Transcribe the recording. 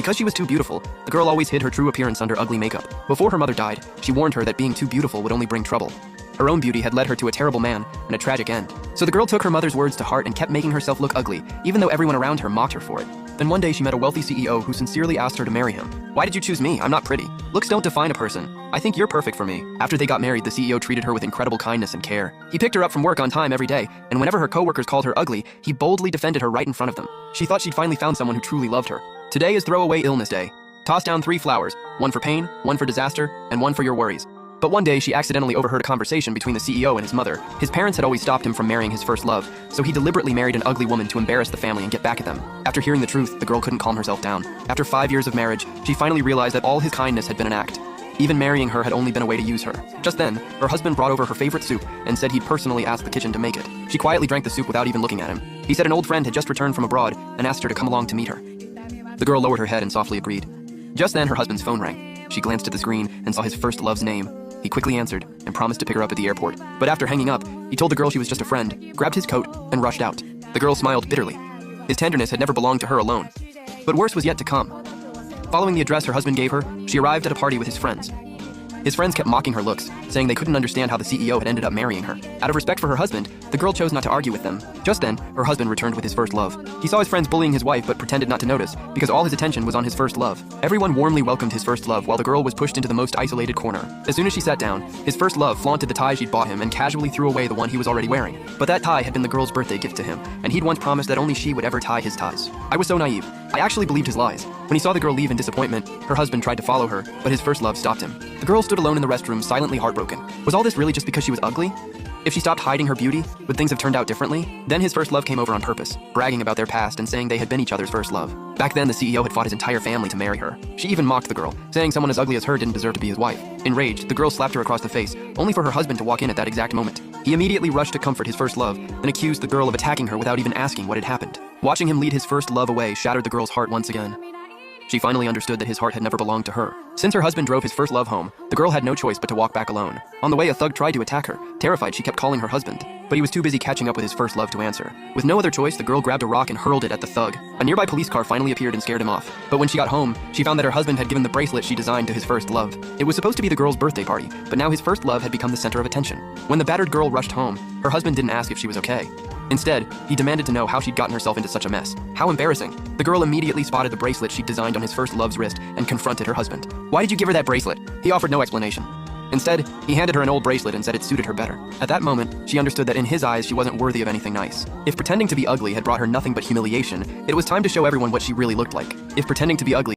Because she was too beautiful, the girl always hid her true appearance under ugly makeup. Before her mother died, she warned her that being too beautiful would only bring trouble. Her own beauty had led her to a terrible man and a tragic end. So the girl took her mother's words to heart and kept making herself look ugly, even though everyone around her mocked her for it. Then one day she met a wealthy CEO who sincerely asked her to marry him. "Why did you choose me? I'm not pretty. Looks don't define a person. I think you're perfect for me." After they got married, the CEO treated her with incredible kindness and care. He picked her up from work on time every day, and whenever her coworkers called her ugly, he boldly defended her right in front of them. She thought she'd finally found someone who truly loved her. Today is Throwaway Illness Day. Toss down 3 flowers, one for pain, one for disaster, and one for your worries. But one day, she accidentally overheard a conversation between the CEO and his mother. His parents had always stopped him from marrying his first love, so he deliberately married an ugly woman to embarrass the family and get back at them. After hearing the truth, the girl couldn't calm herself down. After 5 years of marriage, she finally realized that all his kindness had been an act. Even marrying her had only been a way to use her. Just then, her husband brought over her favorite soup and said he'd personally asked the kitchen to make it. She quietly drank the soup without even looking at him. He said an old friend had just returned from abroad and asked her to come along to meet her. The girl lowered her head and softly agreed. Just then, her husband's phone rang. She glanced at the screen and saw his first love's name. He quickly answered and promised to pick her up at the airport. But after hanging up, he told the girl she was just a friend, grabbed his coat, and rushed out. The girl smiled bitterly. His tenderness had never belonged to her alone. But worse was yet to come. Following the address her husband gave her, she arrived at a party with his friends. His friends kept mocking her looks, saying they couldn't understand how the CEO had ended up marrying her. Out of respect for her husband, the girl chose not to argue with them. Just then, her husband returned with his first love. He saw his friends bullying his wife but pretended not to notice, because all his attention was on his first love. Everyone warmly welcomed his first love while the girl was pushed into the most isolated corner. As soon as she sat down, his first love flaunted the tie she'd bought him and casually threw away the one he was already wearing. But that tie had been the girl's birthday gift to him, and he'd once promised that only she would ever tie his ties. I was so naive. I actually believed his lies. When he saw the girl leave in disappointment, her husband tried to follow her, but his first love stopped him. The girl stood alone in the restroom, silently heartbroken. Was all this really just because she was ugly? If she stopped hiding her beauty, would things have turned out differently? Then his first love came over on purpose, bragging about their past and saying they had been each other's first love. Back then, the CEO had fought his entire family to marry her. She even mocked the girl, saying someone as ugly as her didn't deserve to be his wife. Enraged, the girl slapped her across the face, only for her husband to walk in at that exact moment. He immediately rushed to comfort his first love, then accused the girl of attacking her without even asking what had happened. Watching him lead his first love away shattered the girl's heart once again. She finally understood that his heart had never belonged to her. Since her husband drove his first love home, the girl had no choice but to walk back alone. On the way, a thug tried to attack her. Terrified, she kept calling her husband, but he was too busy catching up with his first love to answer. With no other choice, the girl grabbed a rock and hurled it at the thug. A nearby police car finally appeared and scared him off. But when she got home, she found that her husband had given the bracelet she designed to his first love. It was supposed to be the girl's birthday party, but now his first love had become the center of attention. When the battered girl rushed home, her husband didn't ask if she was okay. Instead, he demanded to know how she'd gotten herself into such a mess. How embarrassing. The girl immediately spotted the bracelet she'd designed on his first love's wrist and confronted her husband. "Why did you give her that bracelet?" He offered no explanation. Instead, he handed her an old bracelet and said it suited her better. At that moment, she understood that in his eyes, she wasn't worthy of anything nice. If pretending to be ugly had brought her nothing but humiliation, it was time to show everyone what she really looked like. If pretending to be ugly